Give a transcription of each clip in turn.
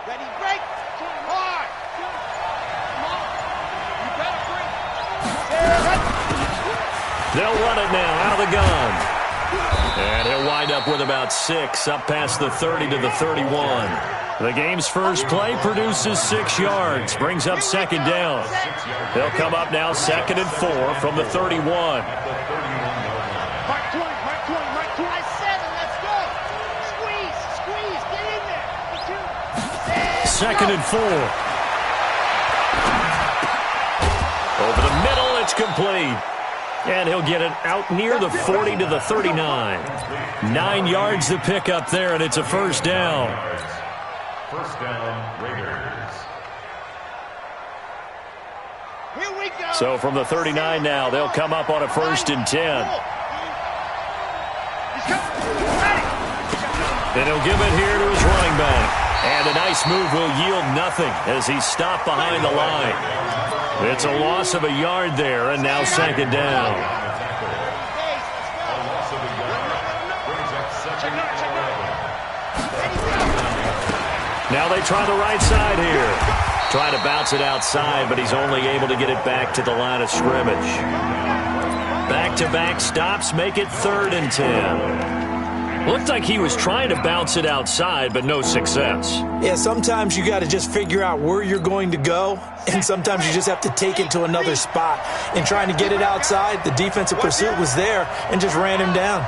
Ready, break. Hard. They'll run it now out of the gun. And he'll wind up with about 6, up past the 30 to the 31. The game's first play produces 6 yards, brings up second down. They'll come up now 2nd and 4 from the 31. Second and 4. Over the middle, it's complete. And he'll get it out near the 40 to the 39. 9 yards to pick up there, and it's a first down. First down, Raiders. Here we go. So from the 39 now, they'll come up on a 1st and 10. And he'll give it here to his running back. And a nice move will yield nothing as he's stopped behind the line. It's a loss of a yard there, and now second down. Now they try the right side here. Trying to bounce it outside, but he's only able to get it back to the line of scrimmage. Back-to-back stops make it 3rd and 10. Looked like he was trying to bounce it outside, but no success. Yeah, sometimes you got to just figure out where you're going to go, and sometimes you just have to take it to another spot. In trying to get it outside, the defensive pursuit was there and just ran him down.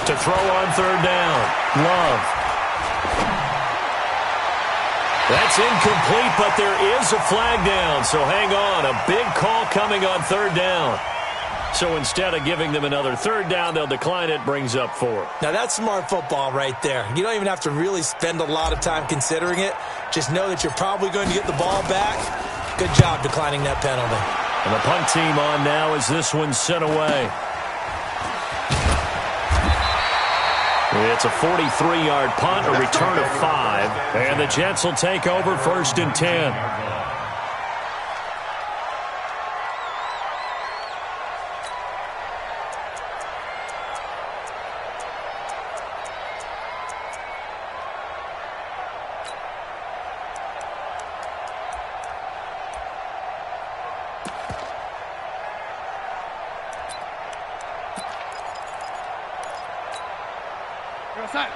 To throw on 3rd down, Love. That's incomplete, but there is a flag down, so hang on. A big call coming on 3rd down. So instead of giving them another 3rd down, they'll decline it, brings up 4. Now that's smart football right there. You don't even have to really spend a lot of time considering it. Just know that you're probably going to get the ball back. Good job declining that penalty. And the punt team on now as this one's sent away. It's a 43-yard punt, a return of 5. And the Jets will take over 1st and 10.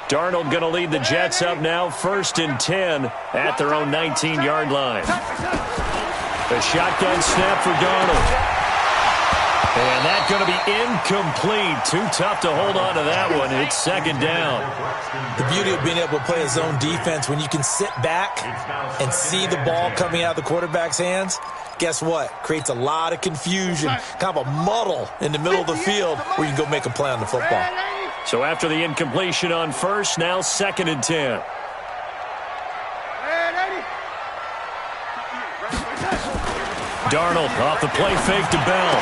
Darnold going to lead the Jets up now, 1st and 10 at their own 19-yard line. A shotgun snap for Darnold. And that's going to be incomplete. Too tough to hold on to that one. It's 2nd down. The beauty of being able to play a zone defense, when you can sit back and see the ball coming out of the quarterback's hands, guess what? Creates a lot of confusion, kind of a muddle in the middle of the field where you can go make a play on the football. So after the incompletion on 1st, now 2nd and 10. Darnold off the play fake to Bell.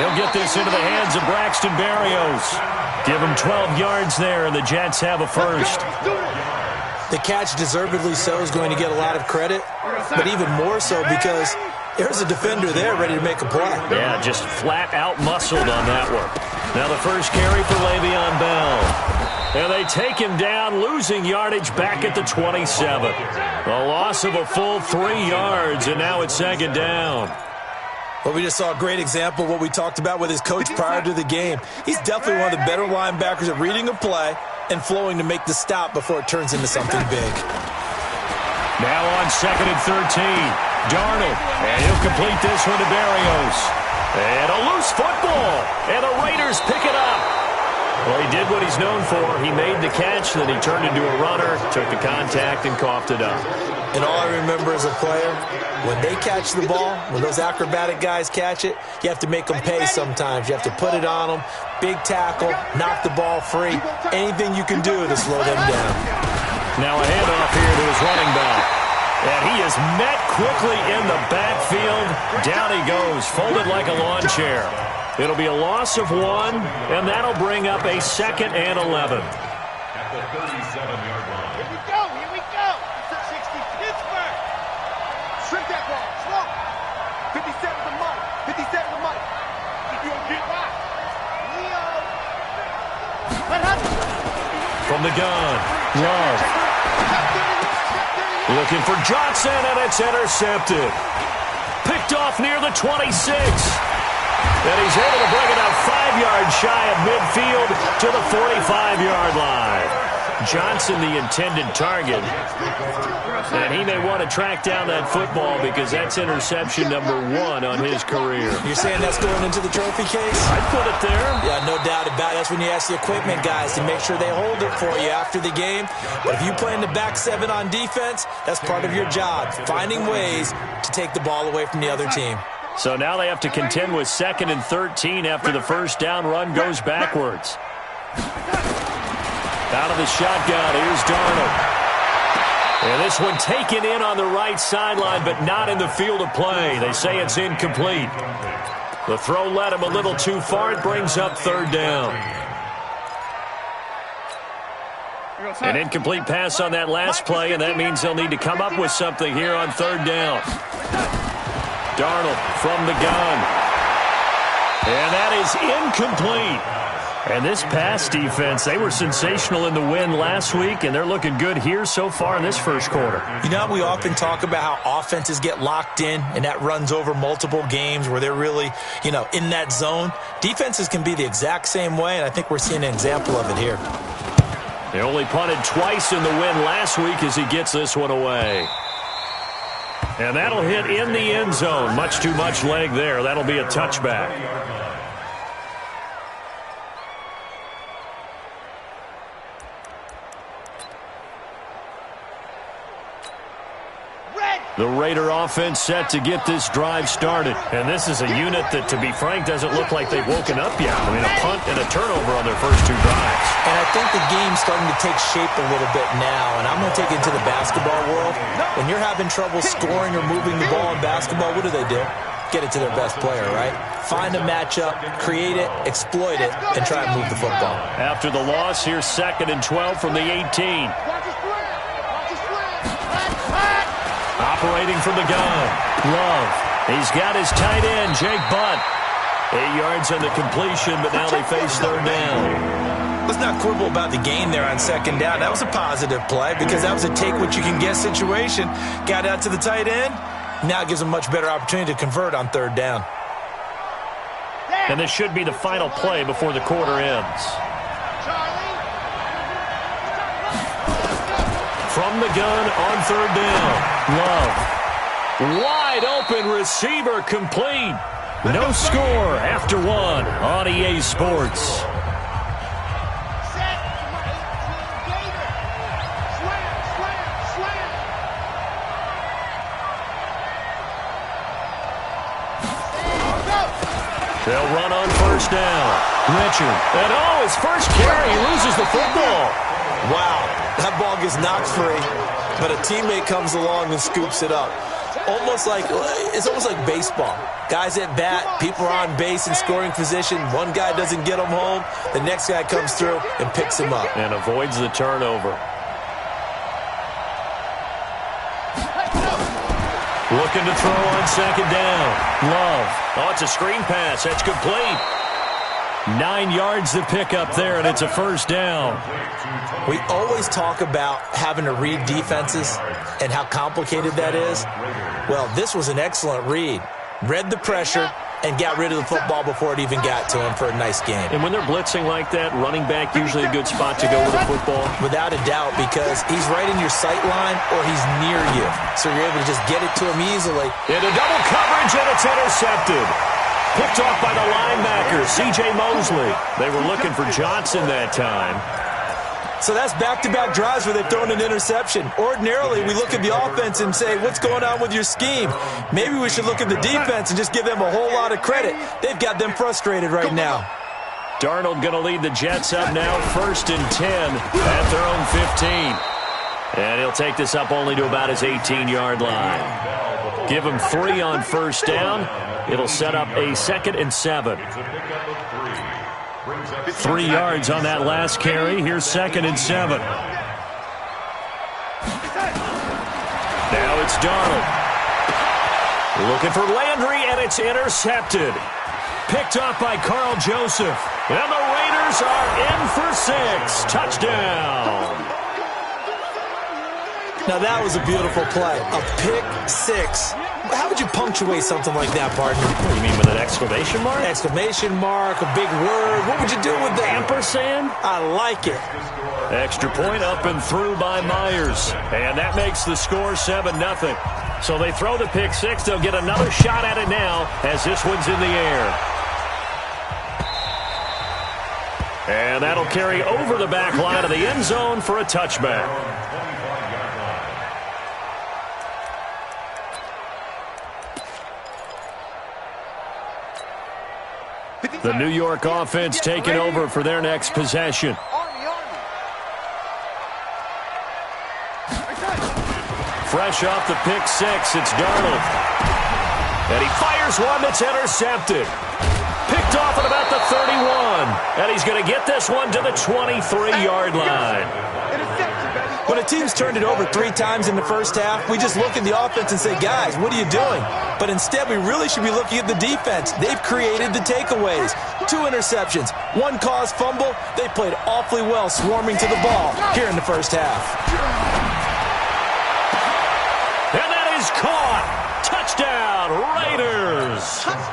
He'll get this into the hands of Braxton Berrios. Give him 12 yards there, and the Jets have a 1st. The catch, deservedly so, is going to get a lot of credit, but even more so because there's a defender there ready to make a play. Yeah, just flat out muscled on that one. Now the first carry for Le'Veon Bell. And they take him down, losing yardage back at the 27. A loss of a full 3 yards, and now it's 2nd down. Well, we just saw a great example of what we talked about with his coach prior to the game. He's definitely one of the better linebackers at reading a play and flowing to make the stop before it turns into something big. Now on 2nd and 13. Darnold, and he'll complete this one to Berrios. And a loose football, and the Raiders pick it up. Well, he did what he's known for. He made the catch, then he turned into a runner, took the contact, and coughed it up. And all I remember as a player, when they catch the ball, when those acrobatic guys catch it, you have to make them pay sometimes. You have to put it on them, big tackle, knock the ball free, anything you can do to slow them down. Now a handoff here to his running back. And he is met quickly in the backfield. Down he goes, folded like a lawn chair. It'll be a loss of 1, and that'll bring up a 2nd and 11. At the 37-yard line. Here we go. 60 Pittsburgh. Shrimp that ball. Slow. 57 to Mike. 57 to Mike. If you don't get back. Leo. from the gun. Love. Looking for Johnson, and it's intercepted. Picked off near the 26. And he's able to bring it up 5 yards shy of midfield to the 45-yard line. Johnson, the intended target. And he may want to track down that football because that's interception number 1 on his career. You're saying that's going into the trophy case? I'd put it there. Yeah, no doubt about it. That's when you ask the equipment guys to make sure they hold it for you after the game. But if you play in the back 7 on defense, that's part of your job, finding ways to take the ball away from the other team. So now they have to contend with 2nd and 13 after the first down run goes backwards. Out of the shotgun, here's Darnold. And this one taken in on the right sideline, but not in the field of play. They say it's incomplete. The throw led him a little too far. It brings up 3rd down. An incomplete pass on that last play, and that means they'll need to come up with something here on 3rd down. Darnold from the gun. And that is incomplete. And this pass defense, they were sensational in the win last week, and they're looking good here so far in this first quarter. You know, we often talk about how offenses get locked in, and that runs over multiple games where they're really, in that zone. Defenses can be the exact same way, and I think we're seeing an example of it here. They only punted twice in the win last week as he gets this one away. And that'll hit in the end zone. Much too much leg there. That'll be a touchback. The Raider offense set to get this drive started. And this is a unit that, to be frank, doesn't look like they've woken up yet. I mean, a punt and a turnover on their first 2 drives. And I think the game's starting to take shape a little bit now. And I'm going to take it into the basketball world. When you're having trouble scoring or moving the ball in basketball, what do? Get it to their best player, right? Find a matchup, create it, exploit it, and try and move the football. After the loss, here's 2nd and 12 from the 18. Operating from the gun. Love. He's got his tight end, Jake Butt. 8 yards on the completion, but now they face 3rd down. Let's not quibble about the gain there on 2nd down. That was a positive play because that was a take-what-you-can-get situation. Got out to the tight end. Now it gives them a much better opportunity to convert on 3rd down. And this should be the final play before the quarter ends. From the gun on 3rd down. Love. Wide open receiver complete. No score after 1 on EA Sports. They'll run on 1st down. Richard. And his first carry, he loses the football. Wow, that ball gets knocked free, but a teammate comes along and scoops it up. It's almost like baseball. Guys at bat, people are on base in scoring position. One guy doesn't get him home. The next guy comes through and picks him up. And avoids the turnover. Looking to throw on 2nd down. Love. Oh, it's a screen pass. That's complete. 9 yards to pick up there, and it's a 1st down. We always talk about having to read defenses and how complicated that is. Well, this was an excellent read. Read the pressure and got rid of the football before it even got to him for a nice game. And when they're blitzing like that, running back usually a good spot to go with the football? Without a doubt, because he's right in your sight line or he's near you. So you're able to just get it to him easily. Into double coverage, and it's intercepted. Picked off by the linebacker, C.J. Mosley. They were looking for Johnson that time. So that's back-to-back drives where they've thrown an interception. Ordinarily, we look at the offense and say, what's going on with your scheme? Maybe we should look at the defense and just give them a whole lot of credit. They've got them frustrated right now. Darnold going to lead the Jets up now, 1st and 10 at their own 15. And he'll take this up only to about his 18-yard line. Give him 3 on 1st down. It'll set up a 2nd and 7. 3 yards on that last carry. Here's 2nd and 7. Now it's Darnold. Looking for Landry, and it's intercepted. Picked up by Carl Joseph. And the Raiders are in for 6. Touchdown. Now that was a beautiful play. A pick six. How would you punctuate something like that, partner? What do you mean, with an exclamation mark? Exclamation mark, a big word. What would you do with that? Ampersand? I like it. Extra point up and through by Myers. And that makes the score 7-0. So they throw the pick six. They'll get another shot at it now as this one's in the air. And that'll carry over the back line of the end zone for a touchback. The New York offense taking over for their next possession. Fresh off the pick six, it's Darnold. And he fires one that's intercepted. Picked off at about the 31. And he's going to get this one to the 23-yard line. When a team's turned it over 3 times in the first half, we just look at the offense and say, guys, what are you doing? But instead, we really should be looking at the defense. They've created the takeaways. 2 interceptions, 1 caused fumble. They played awfully well swarming to the ball here in the first half. And that is caught. Touchdown, Raiders. 23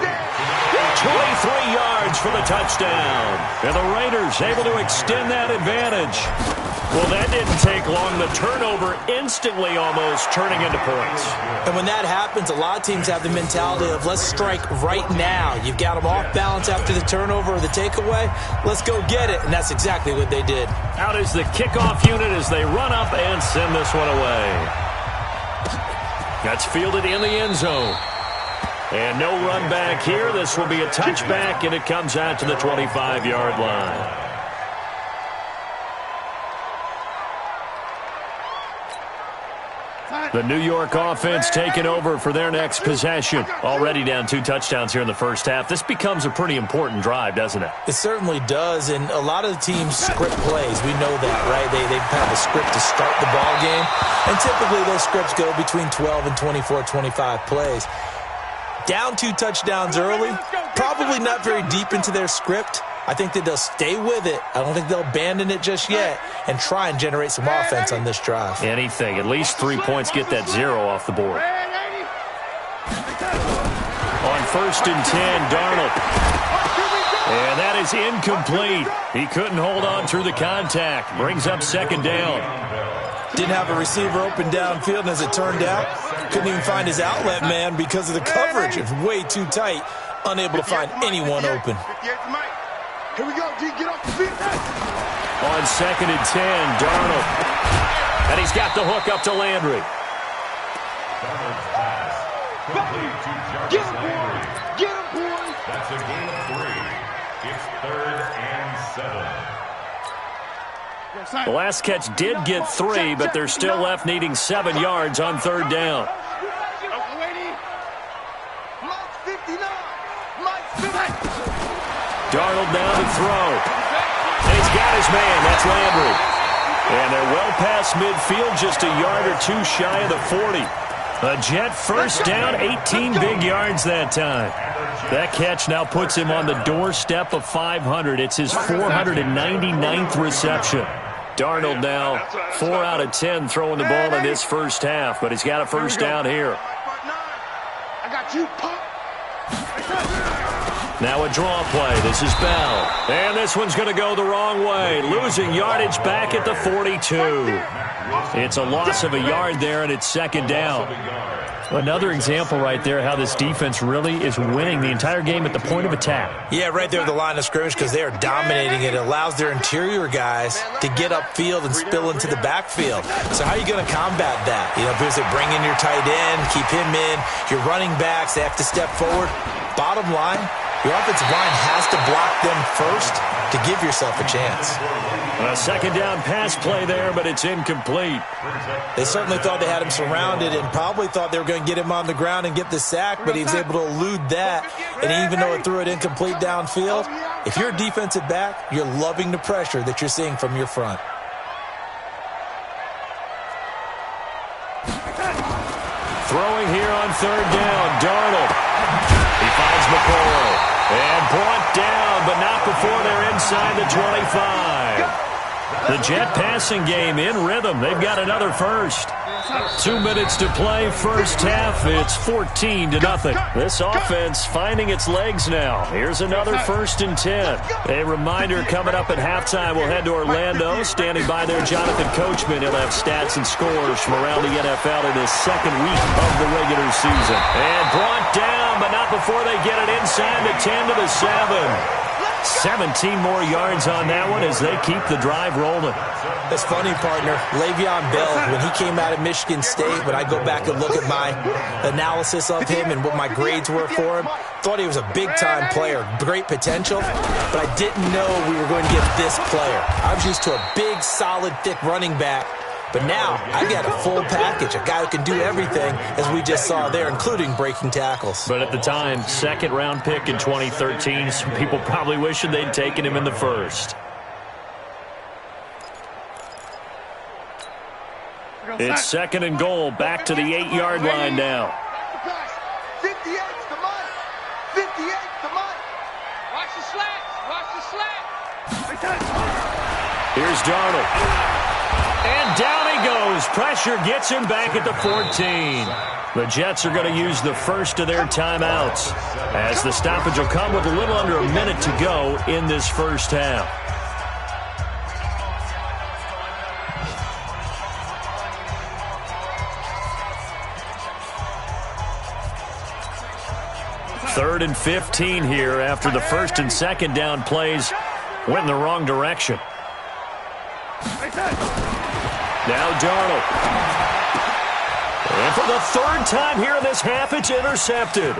yards for the touchdown. And the Raiders able to extend that advantage. Well, that didn't take long. The turnover instantly almost turning into points. And when that happens, a lot of teams have the mentality of let's strike right now. You've got them off balance after the turnover or the takeaway. Let's go get it. And that's exactly what they did. Out is the kickoff unit as they run up and send this one away. That's fielded in the end zone. And no run back here. This will be a touchback, and it comes out to the 25-yard line. The New York offense taking over for their next possession. Already down 2 touchdowns here in the first half. This becomes a pretty important drive, doesn't it? It certainly does, and a lot of the teams script plays. We know that, right? They have a script to start the ball game, and typically those scripts go between 12 and 24, 25 plays. Down 2 touchdowns early, probably not very deep into their script. I think that they'll stay with it. I don't think they'll abandon it just yet and try and generate some offense on this drive. Anything. At least 3 points, get that 0 off the board. On 1st and 10, Darnold. And that is incomplete. He couldn't hold on through the contact. Brings up 2nd down. Didn't have a receiver open downfield, and as it turned out, couldn't even find his outlet man because of the coverage. It was way too tight. Unable to find anyone open. Here we go, D. Get off the feet. On 2nd and 10, Darnold. And he's got the hook up to Landry. Darnold's pass. Complete to Jarvis Landry. Get him, boys. That's a gain of 3. It's 3rd and 7. The last catch did get 3, but they're still left needing 7 yards on 3rd down. Darnold now to throw. And he's got his man. That's Landry. And they're well past midfield, just a yard or 2 shy of the 40. A Jet first down, 18 big yards that time. That catch now puts him on the doorstep of 500. It's his 499th reception. Darnold now 4 out of 10 throwing the ball in this first half, but he's got a first down here. I got you, Pop. Now a draw play. This is Bell. And this one's going to go the wrong way. Losing yardage back at the 42. It's a loss of a yard there, and it's 2nd down. Another example right there how this defense really is winning the entire game at the point of attack. Yeah, right there at the line of scrimmage because they are dominating it. It allows their interior guys to get upfield and spill into the backfield. So how are you going to combat that? You know, because they bring in your tight end, keep him in. Your running backs, they have to step forward. Bottom line, your offensive line has to block them first to give yourself a chance. A 2nd down pass play there, but it's incomplete. They certainly thought they had him surrounded and probably thought they were going to get him on the ground and get the sack, but he was able to elude that. And even though it threw it incomplete downfield, if you're a defensive back, you're loving the pressure that you're seeing from your front. Throwing here on 3rd down, Darnold. He finds McCoy. And brought down, but not before they're inside the 25. The Jet passing game in rhythm. They've got another first. 2 minutes to play, first half. It's 14-0. This offense finding its legs now. Here's another 1st and 10. A reminder coming up at halftime. We'll head to Orlando. Standing by there, Jonathan Coachman. He'll have stats and scores from around the NFL in his second week of the regular season. And brought down, but not before they get it inside the 10 to the 7. 17 more yards on that one as they keep the drive rolling. That's funny, partner. Le'Veon Bell, when he came out of Michigan State, when I go back and look at my analysis of him and what my grades were for him, thought he was a big-time player, great potential, but I didn't know we were going to get this player. I was used to a big, solid, thick running back. But now, I got a full package, a guy who can do everything, as we just saw there, including breaking tackles. But at the time, second-round pick in 2013, some people probably wishing they'd taken him in the first. It's 2nd and goal, back to the 8-yard line now. 58's the money. 58's the money. Watch the slats. Watch the slats. Here's Darnold. And down he goes. Pressure gets him back at the 14. The Jets are going to use the first of their timeouts, as the stoppage will come with a little under a minute to go in this first half. Third and 15 here after the 1st and 2nd down plays went in the wrong direction. Now Darnold. And for the 3rd time here in this half, it's intercepted.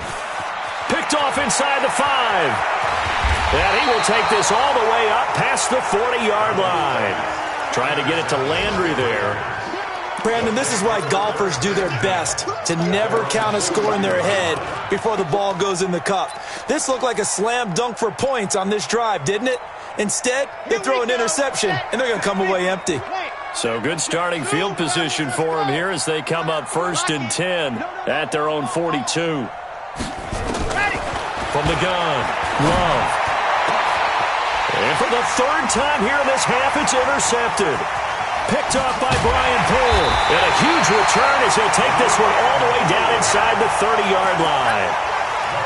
Picked off inside the 5. And he will take this all the way up past the 40-yard line. Trying to get it to Landry there. Brandon, this is why golfers do their best to never count a score in their head before the ball goes in the cup. This looked like a slam dunk for points on this drive, didn't it? Instead, they throw an interception, and they're going to come away empty. So good starting field position for them here as they come up 1st and 10 at their own 42. From the gun, Love. And for the 3rd time here in this half, it's intercepted. Picked off by Brian Poole. And a huge return as he'll take this one all the way down inside the 30-yard line.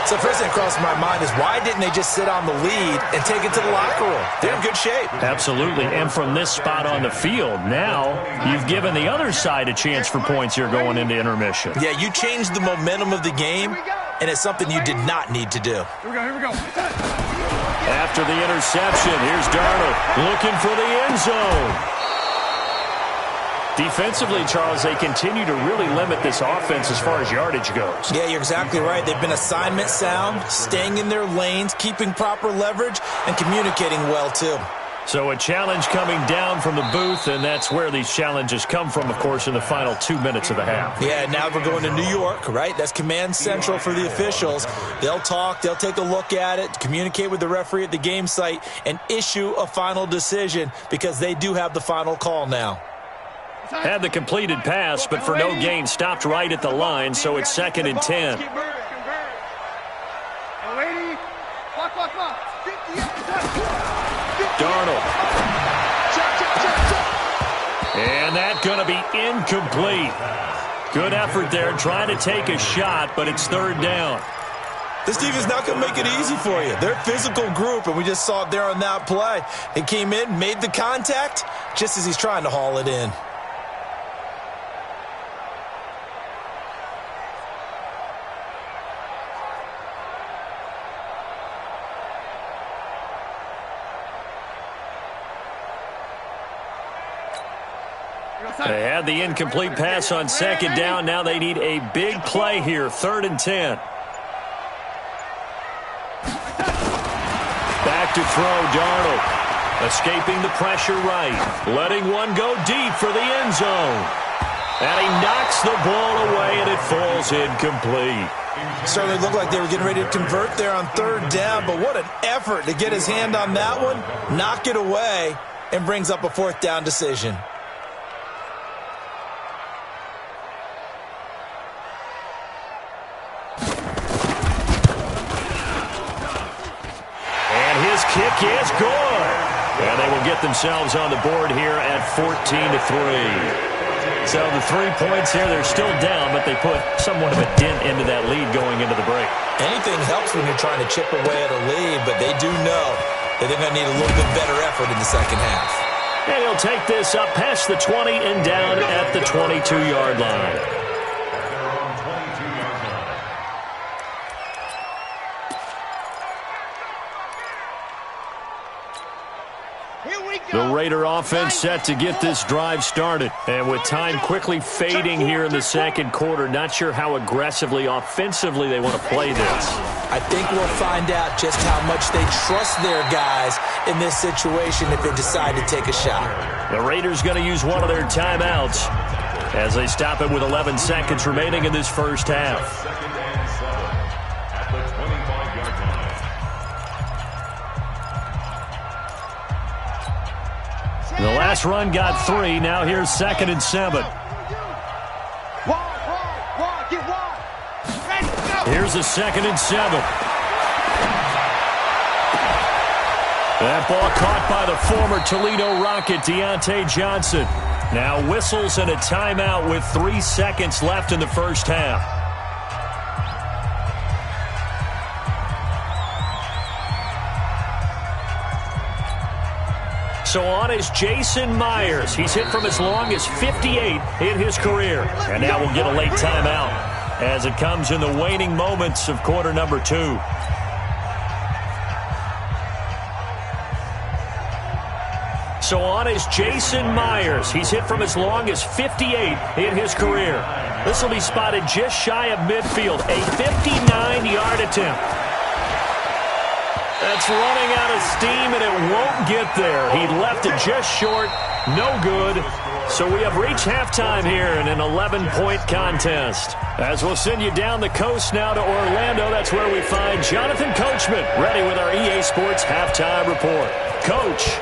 So first thing that crossed my mind is, why didn't they just sit on the lead and take it to the locker room? They're in good shape. Absolutely. And from this spot on the field, now you've given the other side a chance for points here going into intermission. Yeah, you changed the momentum of the game, and it's something you did not need to do. Here we go. After the interception, here's Darnold looking for the end zone. Defensively, Charles, they continue to really limit this offense as far as yardage goes. Yeah, you're exactly right. They've been assignment sound, staying in their lanes, keeping proper leverage, and communicating well, too. So a challenge coming down from the booth, and that's where these challenges come from, of course, in the final 2 minutes of the half. Yeah, now we're going to New York, right? That's command central for the officials. They'll talk, they'll take a look at it, communicate with the referee at the game site, and issue a final decision because they do have the final call now. Had the completed pass, but for no gain, stopped right at the line, so it's 2nd and 10. Darnold. And that's going to be incomplete. Good effort there, trying to take a shot, but it's 3rd down. This team is not going to make it easy for you. They're a physical group, and we just saw it there on that play. He came in, made the contact, just as he's trying to haul it in. They had the incomplete pass on 2nd down. Now they need a big play here, 3rd and 10. Back to throw, Darnold. Escaping the pressure right. Letting one go deep for the end zone. And he knocks the ball away, and it falls incomplete. Certainly looked like they were getting ready to convert there on 3rd down, but what an effort to get his hand on that one, knock it away, and brings up a 4th down decision. Kick is good. And they will get themselves on the board here at 14-3. So the 3 points here, they're still down, but they put somewhat of a dent into that lead going into the break. Anything helps when you're trying to chip away at a lead, but they do know that they're going to need a little bit better effort in the second half. And he'll take this up past the 20 and down at the 22-yard line. The Raider offense set to get this drive started. And with time quickly fading here in the second quarter, not sure how aggressively, offensively they want to play this. I think we'll find out just how much they trust their guys in this situation if they decide to take a shot. The Raiders going to use one of their timeouts as they stop it with 11 seconds remaining in this first half. The last run got 3. Now here's 2nd and 7. Here's a 2nd and 7. That ball caught by the former Toledo Rocket, Deontay Johnson. Now whistles and a timeout with 3 seconds left in the first half. So on is Jason Myers. He's hit from as long as 58 in his career. And now we'll get a late timeout as it comes in the waning moments of quarter number 2. So on is Jason Myers. He's hit from as long as 58 in his career. This will be spotted just shy of midfield. A 59-yard attempt. That's running out of steam, and it won't get there. He left it just short. No good. So we have reached halftime here in an 11-point contest. As we'll send you down the coast now to Orlando, that's where we find Jonathan Coachman ready with our EA Sports Halftime Report. Coach.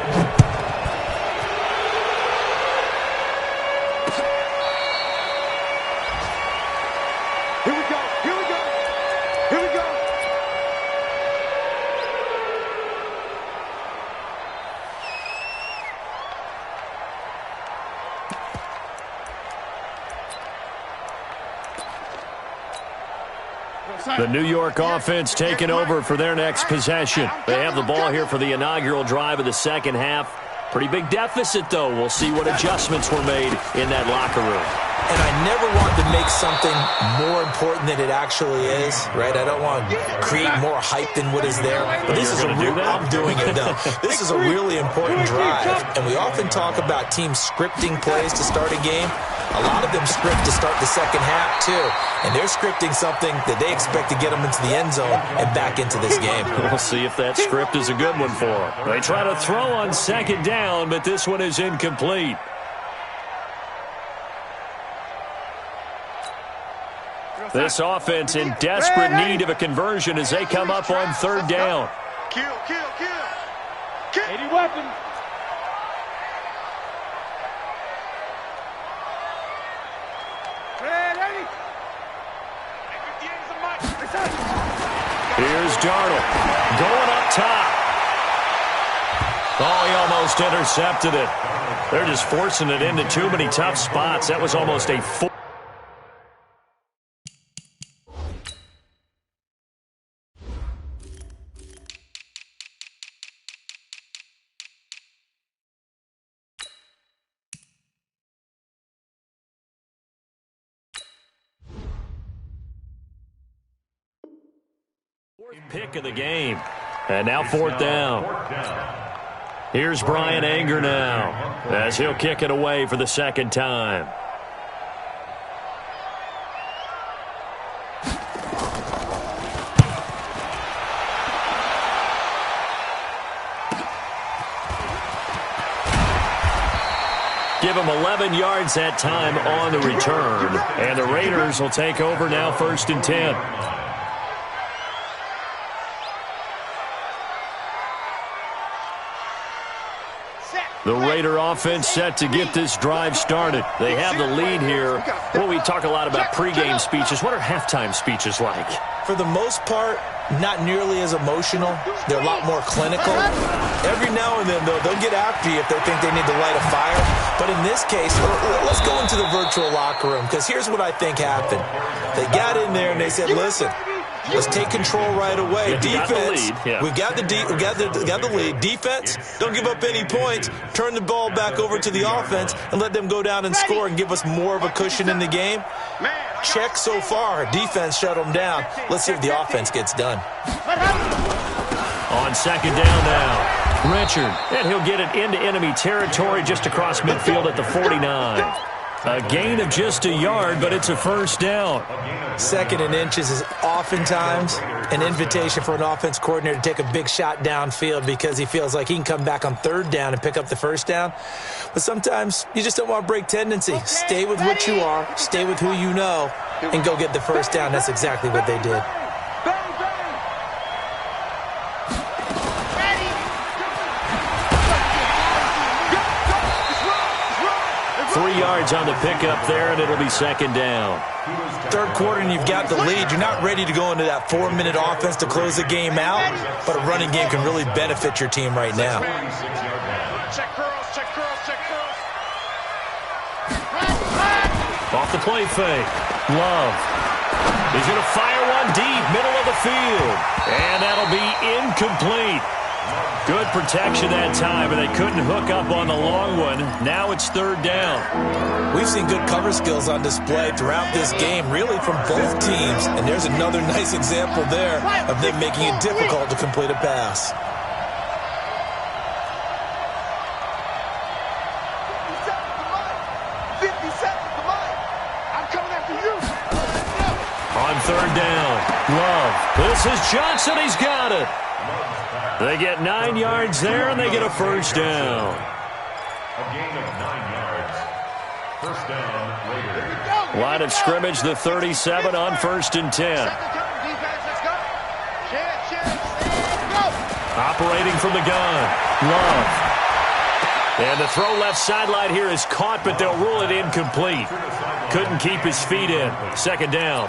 The New York offense taking over for their next possession. They have the ball here for the inaugural drive of the second half. Pretty big deficit, though. We'll see what adjustments were made in that locker room. And I never want to make something more important than it actually is, right? I don't want to create more hype than what is there. But this is a real, I'm doing it, though. This is a really important drive. And we often talk about teams scripting plays to start a game. A lot of them script to start the second half, too. And they're scripting something that they expect to get them into the end zone and back into this game. We'll see if that script is a good one for them. They try to throw on second down, but this one is incomplete. This offense in desperate need of a conversion as they come up on third down. Kill. 80 weapons. Here's Darnold going up top. Oh, he almost intercepted it. They're just forcing it into too many tough spots. That was almost a four. Pick of the game. And now fourth down. Here's Brian Anger now as he'll kick it away for the second time. Give him 11 yards that time on the return. And the Raiders will take over now, 1st and 10. The Raider offense set to get this drive started. They have the lead here. Well, we talk a lot about pregame speeches. What are halftime speeches like? For the most part, not nearly as emotional. They're a lot more clinical. Every now and then, though, they'll get after you if they think they need to light a fire. But in this case, let's go into the virtual locker room, because here's what I think happened. They got in there and they said, listen, let's take control right away. Defense, we got the lead. Defense, don't give up any points. Turn the ball back over to the offense and let them go down and score and give us more of a cushion in the game. Check so far. Defense shut them down. Let's see if the offense gets done. On second down now. Richard, and he'll get it into enemy territory just across midfield at the 49. A gain of just a yard, but it's a first down. Second and inches is oftentimes an invitation for an offense coordinator to take a big shot downfield because he feels like he can come back on third down and pick up the first down. But sometimes you just don't want to break tendency. Stay with what you are, stay with who you know, and go get the first down. That's exactly what they did. 3 yards on the pickup there, and it'll be second down. Third quarter, and you've got the lead. You're not ready to go into that 4-minute offense to close the game out, but a running game can really benefit your team right now. Check curls, check curls, check curls. Off the play fake. Love. He's going to fire one deep, middle of the field. And that'll be incomplete. Good protection that time, and they couldn't hook up on the long one. Now it's third down. We've seen good cover skills on display throughout this game, really from both teams. And there's another nice example there of them making it difficult to complete a pass. On third down, Love. This is Johnson. He's got it. They get 9 yards there, and they get a first down. A gain of 9 yards. First down, Raiders. Line of scrimmage, the 37 on first and 10. Operating from the gun, Love. And the throw left sideline here is caught, but they'll rule it incomplete. Couldn't keep his feet in. Second down.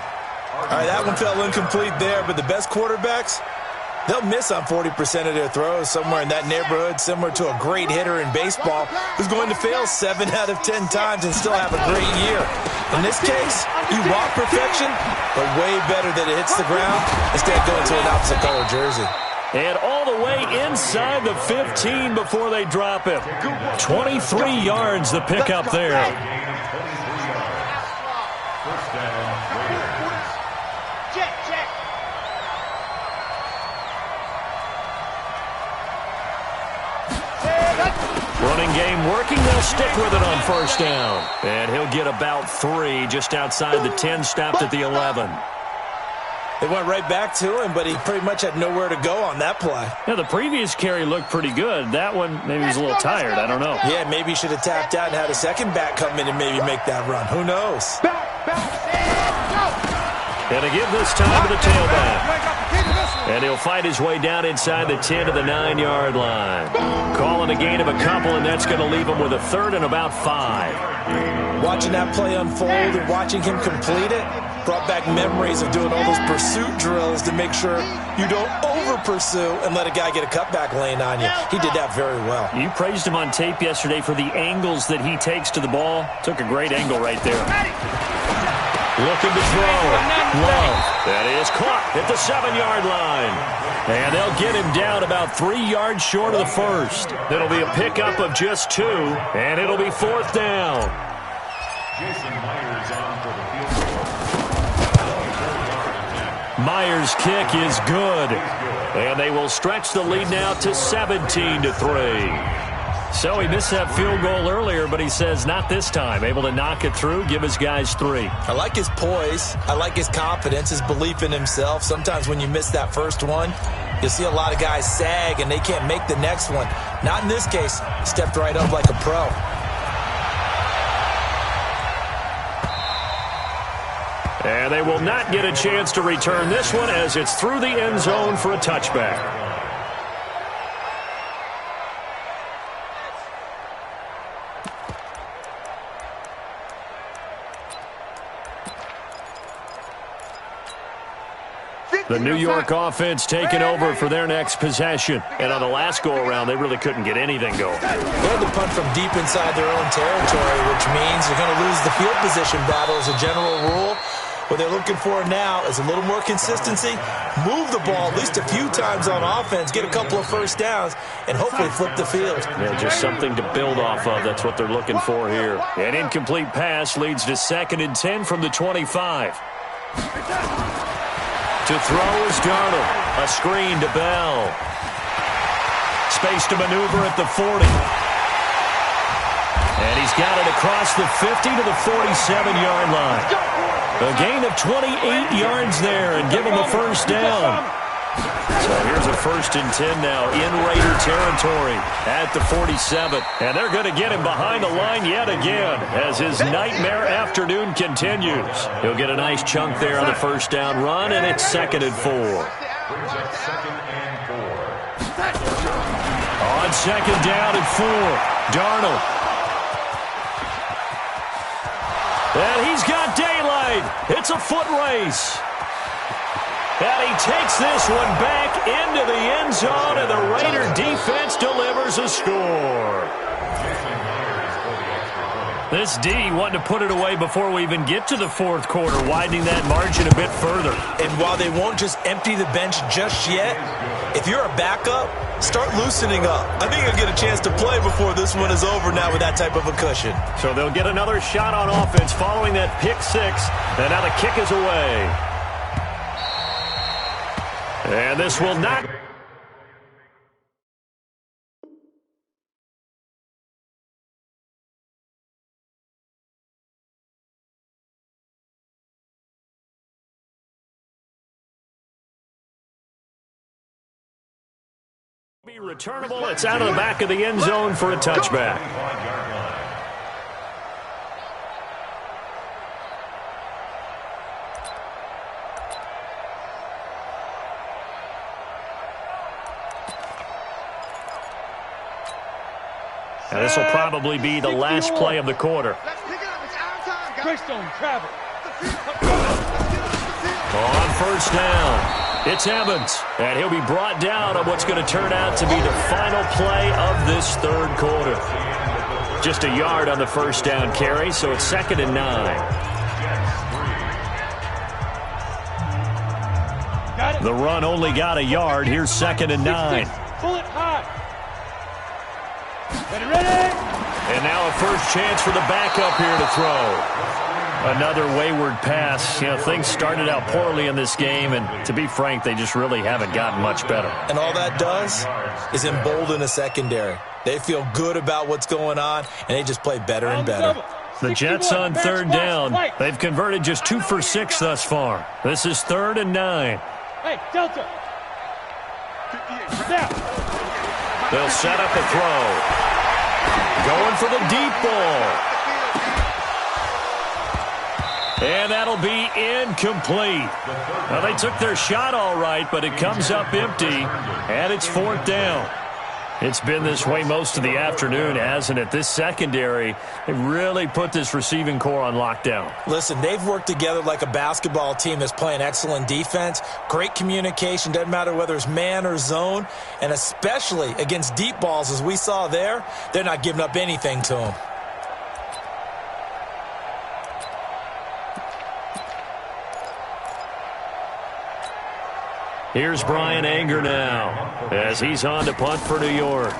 All right, that one fell incomplete there, but the best quarterbacks, they'll miss on 40% of their throws, somewhere in that neighborhood, similar to a great hitter in baseball who's going to fail 7 out of 10 times and still have a great year. In this case, you want perfection, but way better that it hits the ground instead of going to an opposite color jersey. And all the way inside the 15 before they drop him. 23 yards the pickup there. First down, Raiders. Check. Running game working. They'll stick with it on first down. And he'll get about 3 just outside the 10, stopped at the 11. They went right back to him, but he pretty much had nowhere to go on that play. Yeah, the previous carry looked pretty good. That one, maybe he was a little tired. I don't know. Yeah, maybe he should have tapped out and had a second back come in and maybe make that run. Who knows? And to give this time to the tailback. And he'll fight his way down inside the 10 to the 9-yard line. Calling a gain of a couple, and that's going to leave him with a third and about 5. Watching that play unfold and watching him complete it brought back memories of doing all those pursuit drills to make sure you don't over-pursue and let a guy get a cutback lane on you. He did that very well. You praised him on tape yesterday for the angles that he takes to the ball. Took a great angle right there. Looking to throw. Love. That is caught at the 7-yard line. And they'll get him down about 3 yards short of the first. It'll be a pickup of just 2, and it'll be fourth down. Jason Myers on for the field goal. Myers' kick is good. And they will stretch the lead now to 17-3. So he missed that field goal earlier, but he says not this time. Able to knock it through, give his guys 3. I like his poise. I like his confidence, his belief in himself. Sometimes when you miss that first one, you'll see a lot of guys sag and they can't make the next one. Not in this case. Stepped right up like a pro. And they will not get a chance to return this one as it's through the end zone for a touchback. The New York offense taking over for their next possession. And on the last go-around, they really couldn't get anything going. They had to punt from deep inside their own territory, which means they're going to lose the field position battle as a general rule. What they're looking for now is a little more consistency, move the ball at least a few times on offense, get a couple of first downs, and hopefully flip the field. Yeah, just something to build off of. That's what they're looking for here. An incomplete pass leads to 2nd and 10 from the 25. To throw is Darnold. A screen to Bell. Space to maneuver at the 40. And he's got it across the 50 to the 47-yard line. A gain of 28 yards there and give him a first down. So here's a 1st and 10 now in Raider territory at the 47. And they're going to get him behind the line yet again as his nightmare afternoon continues. He'll get a nice chunk there on the first down run, and it's 2nd and 4. Brings up 2nd and 4. On 2nd down and 4, Darnold. And he's got daylight. It's a foot race. And he takes this one back into the end zone, and the Raider defense delivers a score. This D wanting to put it away before we even get to the 4th quarter, widening that margin a bit further. And while they won't just empty the bench just yet, if you're a backup, start loosening up. I think you'll get a chance to play before this one is over now with that type of a cushion. So they'll get another shot on offense following that pick 6, and now the kick is away. And this will not be returnable. It's out of the back of the end zone for a touchback. Now this will probably be the last play of the quarter. Greystone travel. On 1st down, it's Evans, and he'll be brought down on what's going to turn out to be the final play of this 3rd quarter. Just a yard on the 1st down carry, so it's 2nd and 9. The run only got a yard. Here's 2nd and 9. Bullet high. Ready. And now a first chance for the backup here to throw. Another wayward pass. You know, things started out poorly in this game, and to be frank, they just really haven't gotten much better. And all that does is embolden a secondary. They feel good about what's going on, and they just play better and better. The Jets on 3rd down. They've converted just 2 for 6 thus far. This is 3rd and 9. Hey, Delta. They'll set up a throw. Going for the deep ball. And that'll be incomplete. Now, they took their shot all right, but it comes up empty, and it's 4th down. It's been this way most of the afternoon, hasn't it? This secondary, they really put this receiving core on lockdown. Listen, they've worked together like a basketball team that's playing excellent defense. Great communication, doesn't matter whether it's man or zone. And especially against deep balls, as we saw there, they're not giving up anything to them. Here's Brian Anger now as he's on to punt for New York.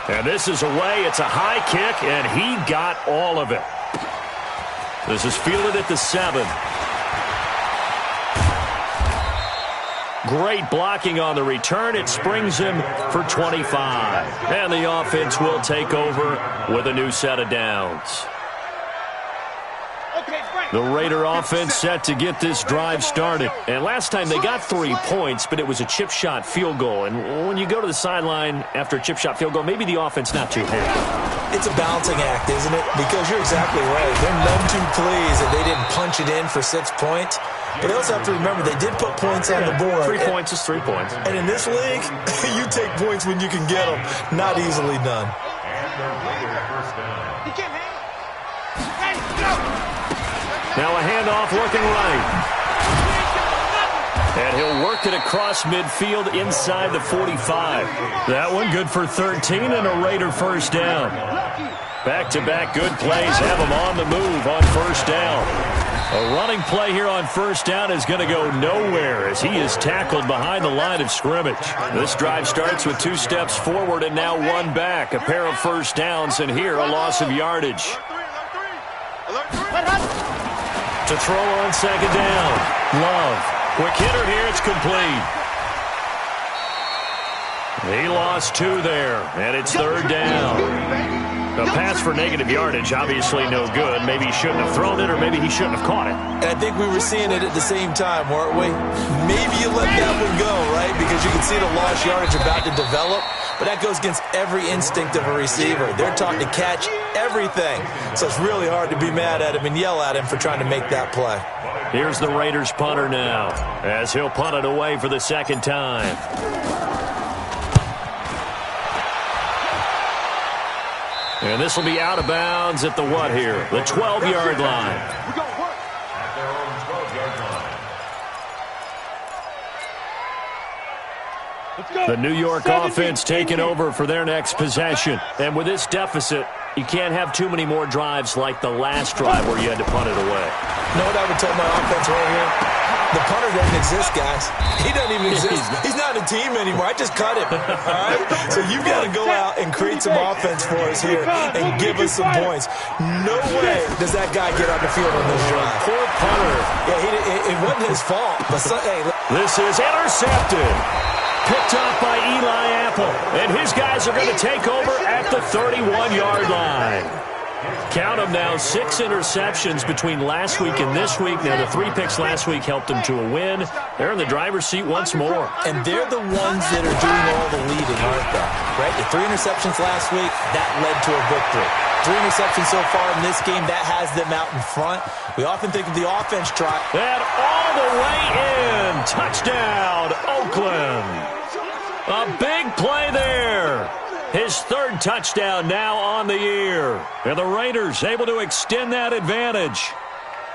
And this is away. It's a high kick, and he got all of it. This is fielded at the 7. Great blocking on the return. It springs him for 25. And the offense will take over with a new set of downs. The Raider offense set to get this drive started. And last time they got 3 points, but it was a chip shot field goal. And when you go to the sideline after a chip shot field goal, maybe the offense not too happy. It's a balancing act, isn't it? Because you're exactly right. They're none too pleased that they didn't punch it in for 6 points. But they also have to remember they did put points on the board. 3 points is 3 points. And in this league, you take points when you can get them. Not easily done. Now a handoff looking right. And he'll work it across midfield inside the 45. That one good for 13 and a Raider first down. Back-to-back good plays have him on the move on first down. A running play here on first down is going to go nowhere as he is tackled behind the line of scrimmage. This drive starts with 2 steps forward and now 1 back. A pair of first downs, and here a loss of yardage. To throw on second down. Love. Quick hitter here. It's complete. He lost 2 there, and it's third down. A pass for negative yardage, obviously no good. Maybe he shouldn't have thrown it, or maybe he shouldn't have caught it. And I think we were seeing it at the same time, weren't we? Maybe you let that one go, right? Because you can see the lost yardage about to develop. But that goes against every instinct of a receiver. They're taught to catch everything. So it's really hard to be mad at him and yell at him for trying to make that play. Here's the Raiders punter now, as he'll punt it away for the second time. And this will be out of bounds at the what here? The 12-yard line. At their own 12-yard line. The New York offense taking over for their next possession. And with this deficit, you can't have too many more drives like the last drive where you had to punt it away. You know what I would tell my offense right here? The punter doesn't exist, guys. He doesn't even exist. He's not a team anymore. I just cut him. All right? So you've got to go out and create some offense for us here and give us some points. No way does that guy get on the field on this drive. Poor punter. Yeah, it wasn't his fault. But hey, this is intercepted. Picked up by Eli Apple. And his guys are going to take over at the 31-yard line. Count them now, 6 interceptions between last week and this week. Now, the 3 picks last week helped them to a win. They're in the driver's seat once more. And they're the ones that are doing all the leading, aren't they? Right? The 3 interceptions last week, that led to a victory. 3 interceptions so far in this game, that has them out in front. We often think of the offense try. And all the way in. Touchdown, Oakland. A big play there. His 3rd touchdown now on the year. And the Raiders able to extend that advantage.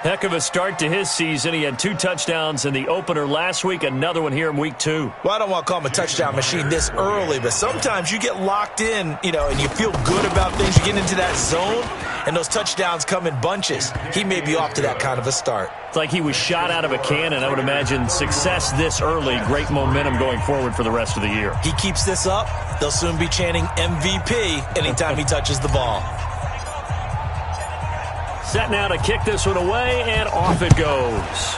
Heck of a start to his season. He had 2 touchdowns in the opener last week, another one here in week 2. Well, I don't want to call him a touchdown machine this early, but sometimes you get locked in, and you feel good about things. You get into that zone, and those touchdowns come in bunches. He may be off to that kind of a start. It's like he was shot out of a cannon. I would imagine success this early, great momentum going forward for the rest of the year. He keeps this up, they'll soon be chanting MVP anytime he touches the ball. Set now to kick this one away, and off it goes.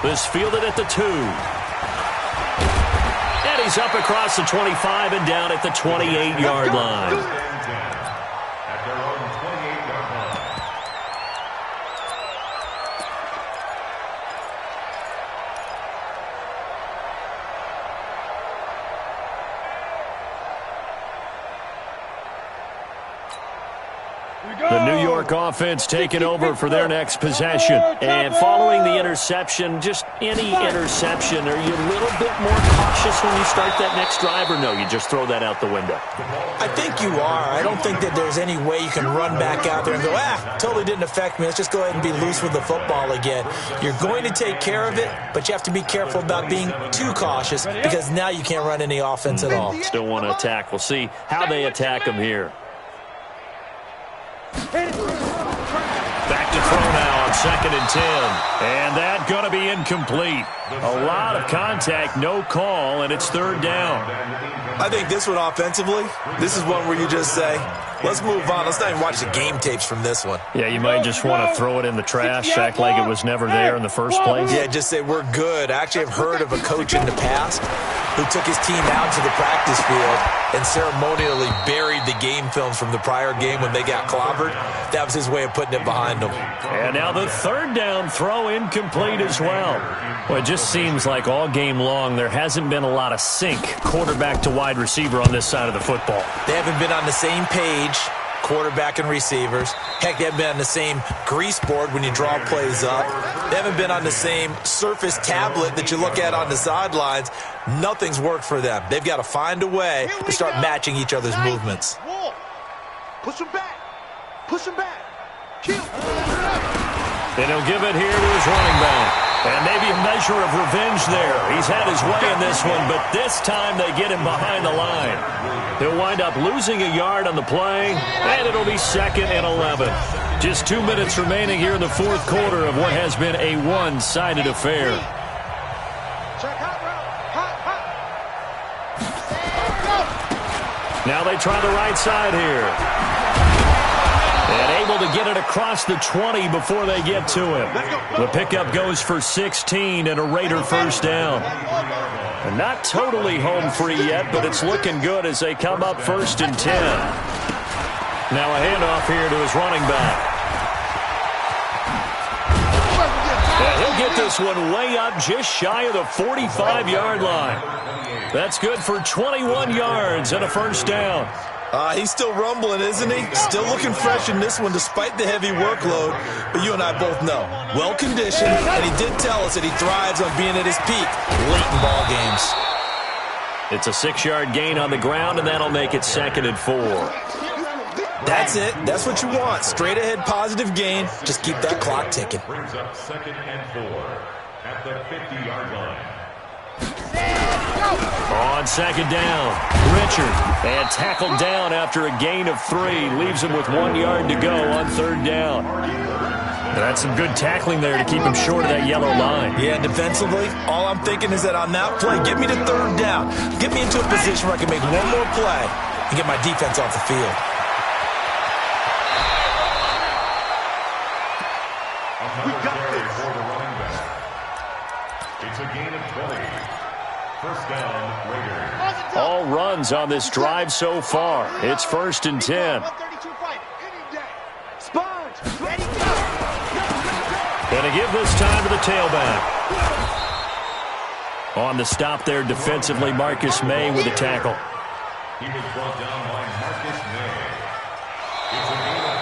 This fielded at the 2. And he's up across the 25 and down at the 28-yard line. At their own 28-yard line. The New York offense taking over for their next possession. And following the interception, just any interception, are you a little bit more cautious when you start that next drive, or no, you just throw that out the window? I think you are. I don't think that there's any way you can run back out there and go, totally didn't affect me. Let's just go ahead and be loose with the football again. You're going to take care of it, but you have to be careful about being too cautious because now you can't run any offense at all. Still want to attack. We'll see how they attack him here. Back to throw now on 2nd and 10. And that going to be incomplete. A lot of contact, no call, and it's 3rd down. I think this one offensively, this is one where you just say, let's move on. Let's not even watch the game tapes from this one. Yeah, you might just want to throw it in the trash, act like it was never there in the first place. Yeah, just say we're good. I actually have heard of a coach in the past who took his team out to the practice field and ceremonially buried the game films from the prior game when they got clobbered. That was his way of putting it behind them. And now the 3rd down throw incomplete as well. Well, it just seems like all game long there hasn't been a lot of sync quarterback to wide receiver on this side of the football. They haven't been on the same page, quarterback and receivers. Heck, they haven't been on the same grease board when you draw plays up. They haven't been on the same surface tablet that you look at on the sidelines. Nothing's worked for them. They've got to find a way to start matching each other's movements. Push him back. Push him back. Kill. And he'll give it here to his running back. And maybe a measure of revenge there. He's had his way in this one, but this time they get him behind the line. He'll wind up losing a yard on the play, and it'll be 2nd and 11. Just 2 minutes remaining here in the fourth quarter of what has been a one-sided affair. Now they try the right side here. And able to get it across the 20 before they get to him. The pickup goes for 16 and a Raider first down. And not totally home free yet, but it's looking good as they come up 1st and 10. Now a handoff here to his running back. And he'll get this one way up just shy of the 45-yard line. That's good for 21 yards and a first down. He's still rumbling, isn't he? Still looking fresh in this one despite the heavy workload. But you and I both know, well-conditioned, and he did tell us that he thrives on being at his peak late in ball games. It's a 6-yard gain on the ground, and that'll make it 2nd and 4. That's it. That's what you want. Straight ahead positive gain. Just keep that clock ticking. Brings up 2nd and 4 at the 50-yard line. On 2nd down, Richard, and tackled down after a gain of 3. Leaves him with 1 yard to go on 3rd down. That's some good tackling there to keep him short of that yellow line. Yeah, defensively, all I'm thinking is that on that play, get me to 3rd down. Get me into a position where I can make one more play and get my defense off the field. We got this for the running back. It's a gain of 20. First down, Raiders. All runs on this drive so far. It's 1st and 10. And a give this time to the tailback. On the stop there defensively, Marcus May with a tackle. He was brought down by Marcus May. It's a gain of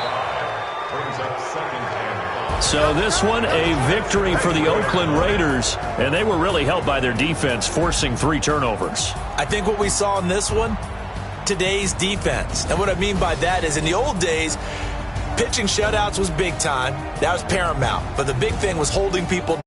5. Brings up 2nd and 5. So this one, a victory for the Oakland Raiders, and they were really helped by their defense, forcing 3 turnovers. I think what we saw in this one, today's defense. And what I mean by that is in the old days, pitching shutouts was big time. That was paramount. But the big thing was holding people